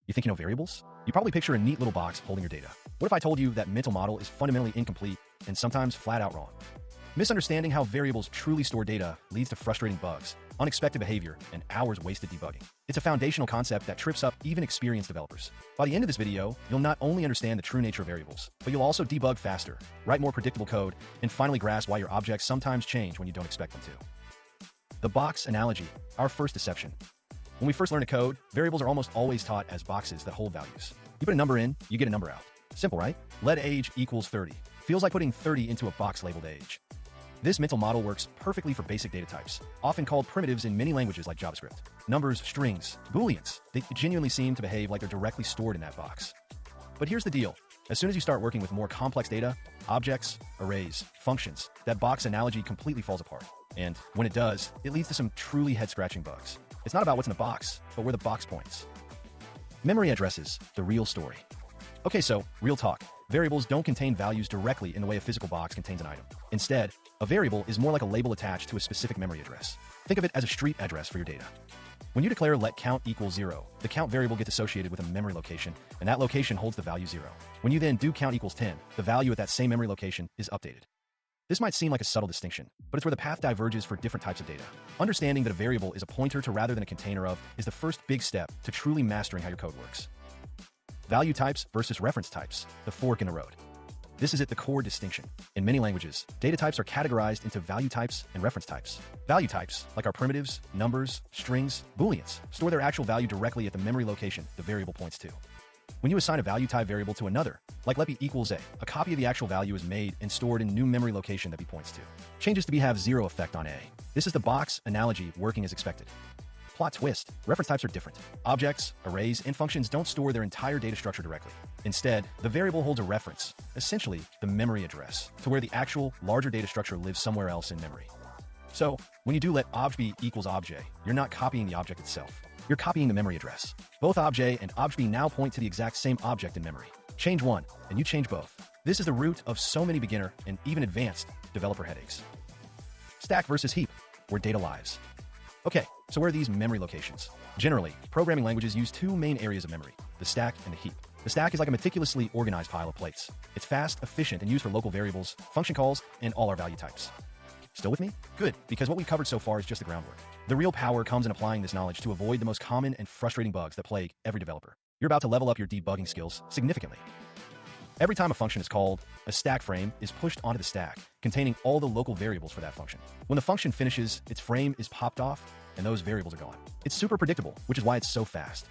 You think you know variables? You probably picture a neat little box holding your data. What if I told you that mental model is fundamentally incomplete and sometimes flat out wrong? Misunderstanding how variables truly store data leads to frustrating bugs, unexpected behavior, and hours wasted debugging. It's a foundational concept that trips up even experienced developers. By the end of this video, you'll not only understand the true nature of variables, but you'll also debug faster, write more predictable code, and finally grasp why your objects sometimes change when you don't expect them to. The box analogy, our first deception. When we first learn to code, variables are almost always taught as boxes that hold values. You put a number in, you get a number out. Simple, right? Let age equals 30. Feels like putting 30 into a box labeled age. This mental model works perfectly for basic data types, often called primitives in many languages like JavaScript. Numbers, strings, booleans, they genuinely seem to behave like they're directly stored in that box. But here's the deal. As soon as you start working with more complex data, objects, arrays, functions, that box analogy completely falls apart. And when it does, it leads to some truly head-scratching bugs. It's not about what's in the box, but where the box points. Memory addresses, the real story. Okay, so, real talk. Variables don't contain values directly in the way a physical box contains an item. Instead, a variable is more like a label attached to a specific memory address. Think of it as a street address for your data. When you declare let count equal 0, the count variable gets associated with a memory location, and that location holds the value 0. When you then do count equals 10, the value at that same memory location is updated. This might seem like a subtle distinction, but it's where the path diverges for different types of data. Understanding that a variable is a pointer to rather than a container of is the first big step to truly mastering how your code works. Value types versus reference types, the fork in the road. This is at the core distinction. In many languages, data types are categorized into value types and reference types. Value types, like our primitives, numbers, strings, booleans, store their actual value directly at the memory location the variable points to. When you assign a value type variable to another, like let b equals a copy of the actual value is made and stored in new memory location that b points to. Changes to b have zero effect on a. This is the box analogy working as expected. Plot twist, reference types are different. Objects, arrays, and functions don't store their entire data structure directly. Instead, the variable holds a reference, essentially the memory address, to where the actual, larger data structure lives somewhere else in memory. So, when you do let obj equals obj, you're not copying the object itself. You're copying the memory address. Both obj and obj now point to the exact same object in memory. Change one, and you change both. This is the root of so many beginner and even advanced developer headaches. Stack versus heap, where data lives. Okay, so where are these memory locations? Generally, programming languages use two main areas of memory, the stack and the heap. The stack is like a meticulously organized pile of plates. It's fast, efficient, and used for local variables, function calls, and all our value types. Still with me? Good, because what we've covered so far is just the groundwork. The real power comes in applying this knowledge to avoid the most common and frustrating bugs that plague every developer. You're about to level up your debugging skills significantly. Every time a function is called, a stack frame is pushed onto the stack, containing all the local variables for that function. When the function finishes, its frame is popped off, and those variables are gone. It's super predictable, which is why it's so fast.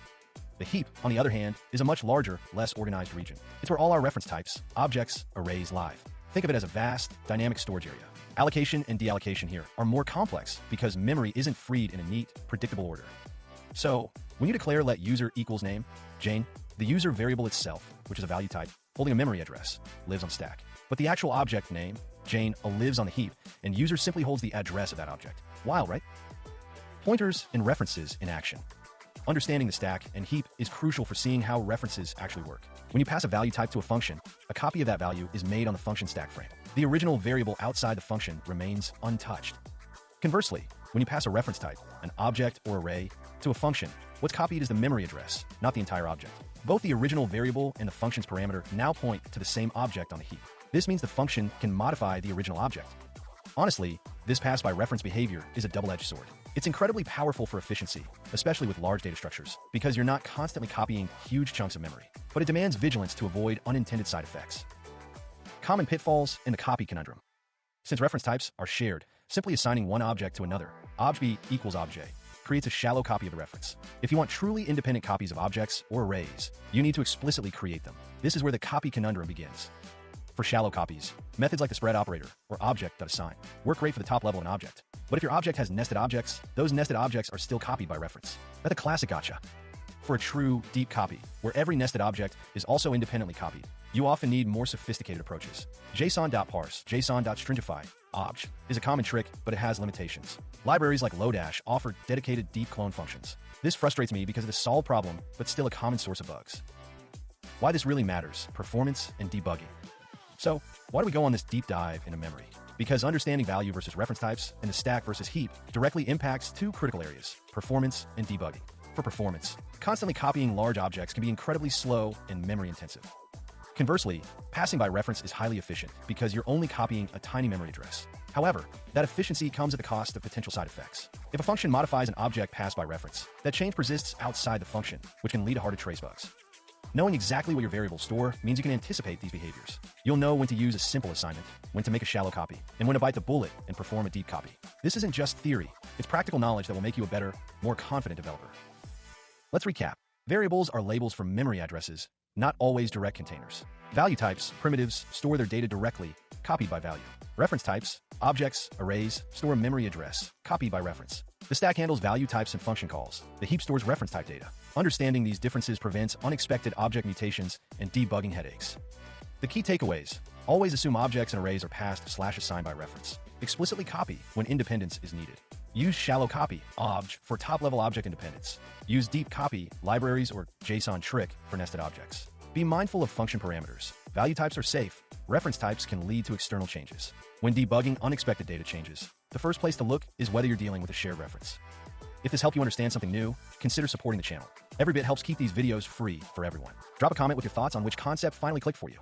The heap, on the other hand, is a much larger, less organized region. It's where all our reference types, objects, arrays live. Think of it as a vast, dynamic storage area. Allocation and deallocation here are more complex because memory isn't freed in a neat, predictable order. So, when you declare let user equals name, Jane, the user variable itself, which is a value type, holding a memory address, lives on stack. But the actual object name, Jane, lives on the heap, and user simply holds the address of that object. Wild, right? Pointers and references in action. Understanding the stack and heap is crucial for seeing how references actually work. When you pass a value type to a function, a copy of that value is made on the function stack frame. The original variable outside the function remains untouched. Conversely, when you pass a reference type, an object or array, to a function, what's copied is the memory address, not the entire object. Both the original variable and the function's parameter now point to the same object on the heap. This means the function can modify the original object. Honestly, this pass by reference behavior is a double-edged sword. It's incredibly powerful for efficiency, especially with large data structures, because you're not constantly copying huge chunks of memory, but it demands vigilance to avoid unintended side effects. Common pitfalls in the copy conundrum. Since reference types are shared, simply assigning one object to another, obj equals obj, creates a shallow copy of the reference. If you want truly independent copies of objects or arrays, you need to explicitly create them. This is where the copy conundrum begins. For shallow copies, methods like the spread operator or object.assign work great for the top level of an object. But if your object has nested objects, those nested objects are still copied by reference. That's a classic gotcha. For a true, deep copy, where every nested object is also independently copied, you often need more sophisticated approaches. JSON.parse, JSON.stringify, obj, is a common trick, but it has limitations. Libraries like Lodash offer dedicated deep clone functions. This frustrates me because it is a solved problem, but still a common source of bugs. Why this really matters, performance and debugging. So, why do we go on this deep dive into memory? Because understanding value versus reference types and the stack versus heap directly impacts two critical areas, performance and debugging. for performance. Constantly copying large objects can be incredibly slow and memory intensive. Conversely, passing by reference is highly efficient because you're only copying a tiny memory address. However, that efficiency comes at the cost of potential side effects. If a function modifies an object passed by reference, that change persists outside the function, which can lead to hard-to-trace bugs. Knowing exactly what your variables store means you can anticipate these behaviors. You'll know when to use a simple assignment, when to make a shallow copy, and when to bite the bullet and perform a deep copy. This isn't just theory, it's practical knowledge that will make you a better, more confident developer. Let's recap. Variables are labels for memory addresses, not always direct containers. Value types, primitives, store their data directly, copied by value. Reference types, objects, arrays, store a memory address, copied by reference. The stack handles value types and function calls. The heap stores reference type data. Understanding these differences prevents unexpected object mutations and debugging headaches. The key takeaways: always assume objects and arrays are passed/assigned by reference. Explicitly copy when independence is needed. Use shallow copy, obj, for top-level object independence. Use deep copy, libraries, or JSON trick for nested objects. Be mindful of function parameters. Value types are safe. Reference types can lead to external changes. When debugging unexpected data changes, the first place to look is whether you're dealing with a shared reference. If this helped you understand something new, consider supporting the channel. Every bit helps keep these videos free for everyone. Drop a comment with your thoughts on which concept finally clicked for you.